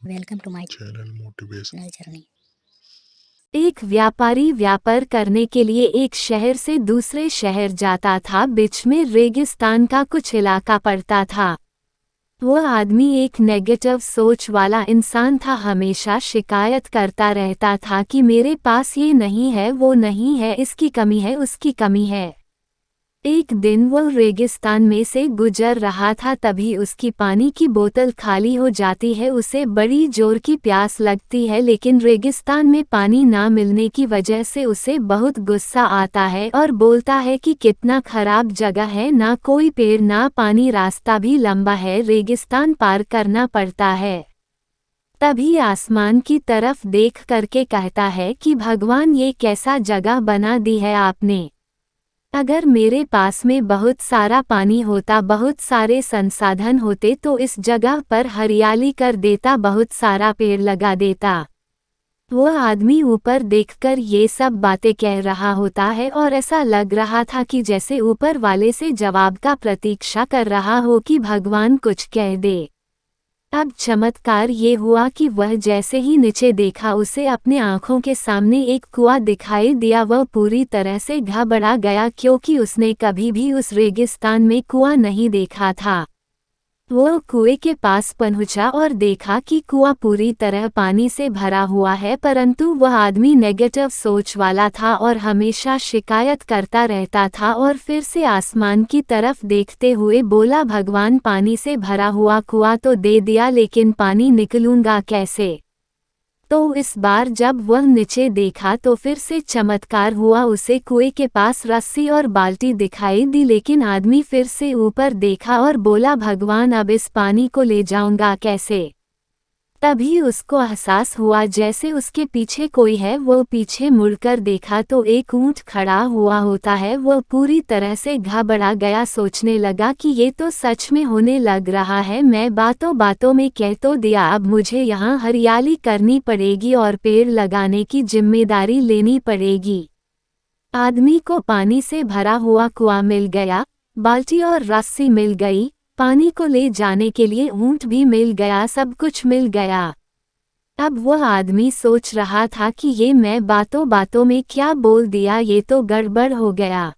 Welcome to my channel motivational journey. एक व्यापारी व्यापार करने के लिए एक शहर से दूसरे शहर जाता था। बीच में रेगिस्तान का कुछ इलाका पड़ता था। वह आदमी एक नेगेटिव सोच वाला इंसान था। हमेशा शिकायत करता रहता था कि मेरे पास ये नहीं है, वो नहीं है, इसकी कमी है, उसकी कमी है। एक दिन वह रेगिस्तान में से गुजर रहा था, तभी उसकी पानी की बोतल खाली हो जाती है। उसे बड़ी जोर की प्यास लगती है, लेकिन रेगिस्तान में पानी ना मिलने की वजह से उसे बहुत गुस्सा आता है और बोलता है कि कितना खराब जगह है, ना कोई पेड़ ना पानी, रास्ता भी लंबा है, रेगिस्तान पार करना पड़ता है। तभी आसमान की तरफ देख करके कहता है कि भगवान, ये कैसा जगह बना दी है आपने। अगर मेरे पास में बहुत सारा पानी होता, बहुत सारे संसाधन होते तो इस जगह पर हरियाली कर देता, बहुत सारा पेड़ लगा देता। वह आदमी ऊपर देखकर ये सब बातें कह रहा होता है और ऐसा लग रहा था कि जैसे ऊपर वाले से जवाब का प्रतीक्षा कर रहा हो कि भगवान कुछ कह दे। अब चमत्कार ये हुआ कि वह जैसे ही नीचे देखा, उसे अपने आंखों के सामने एक कुआं दिखाई दिया। वह पूरी तरह से घबरा गया, क्योंकि उसने कभी भी उस रेगिस्तान में कुआं नहीं देखा था। वह कुएं के पास पहुंचा और देखा कि कुआं पूरी तरह पानी से भरा हुआ है, परंतु वह आदमी नेगेटिव सोच वाला था और हमेशा शिकायत करता रहता था। और फिर से आसमान की तरफ देखते हुए बोला, भगवान, पानी से भरा हुआ कुआं तो दे दिया, लेकिन पानी निकलूंगा कैसे। तो इस बार जब वह नीचे देखा तो फिर से चमत्कार हुआ। उसे कुएं के पास रस्सी और बाल्टी दिखाई दी, लेकिन आदमी फिर से ऊपर देखा और बोला, भगवान, अब इस पानी को ले जाऊंगा कैसे। तभी उसको एहसास हुआ जैसे उसके पीछे कोई है। वो पीछे मुड़कर देखा तो एक ऊंट खड़ा हुआ होता है। वो पूरी तरह से घबरा गया, सोचने लगा कि ये तो सच में होने लग रहा है। मैं बातों बातों में कह तो दिया, अब मुझे यहाँ हरियाली करनी पड़ेगी और पेड़ लगाने की जिम्मेदारी लेनी पड़ेगी। आदमी को पानी से भरा हुआ कुआं मिल गया, बाल्टी और रस्सी मिल गई, पानी को ले जाने के लिए ऊंट भी मिल गया, सब कुछ मिल गया। अब वह आदमी सोच रहा था कि ये मैं बातों बातों में क्या बोल दिया, ये तो गड़बड़ हो गया।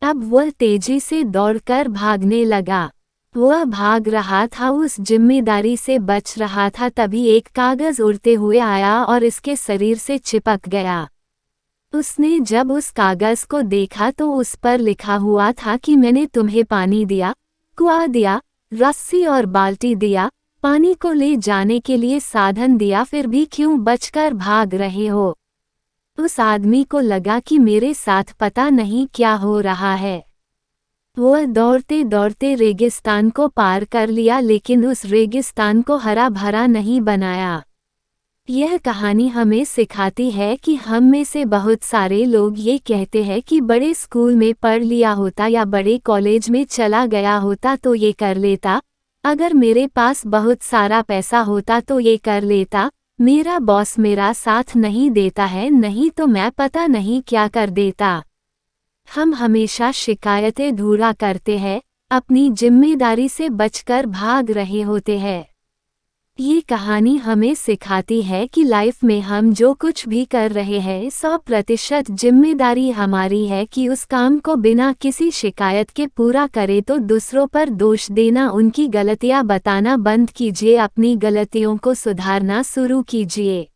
अब वह तेजी से दौड़कर भागने लगा। वह भाग रहा था, उस जिम्मेदारी से बच रहा था। तभी एक कागज उड़ते हुए आया और इसके शरीर से चिपक गया। उसने जब उस कागज को देखा तो उस पर लिखा हुआ था कि मैंने तुम्हें पानी दिया, कुआं दिया, रस्सी और बाल्टी दिया, पानी को ले जाने के लिए साधन दिया, फिर भी क्यों बचकर भाग रहे हो। उस आदमी को लगा कि मेरे साथ पता नहीं क्या हो रहा है। वह दौड़ते दौड़ते रेगिस्तान को पार कर लिया, लेकिन उस रेगिस्तान को हरा भरा नहीं बनाया। यह कहानी हमें सिखाती है कि हम में से बहुत सारे लोग ये कहते हैं कि बड़े स्कूल में पढ़ लिया होता या बड़े कॉलेज में चला गया होता तो ये कर लेता, अगर मेरे पास बहुत सारा पैसा होता तो ये कर लेता, मेरा बॉस मेरा साथ नहीं देता है, नहीं तो मैं पता नहीं क्या कर देता। हम हमेशा शिकायतें ढूंढा करते हैं, अपनी जिम्मेदारी से बचकर भाग रहे होते हैं। ये कहानी हमें सिखाती है कि लाइफ में हम जो कुछ भी कर रहे हैं 100% जिम्मेदारी हमारी है कि उस काम को बिना किसी शिकायत के पूरा करें। तो दूसरों पर दोष देना, उनकी गलतियां बताना बंद कीजिए, अपनी गलतियों को सुधारना शुरू कीजिए।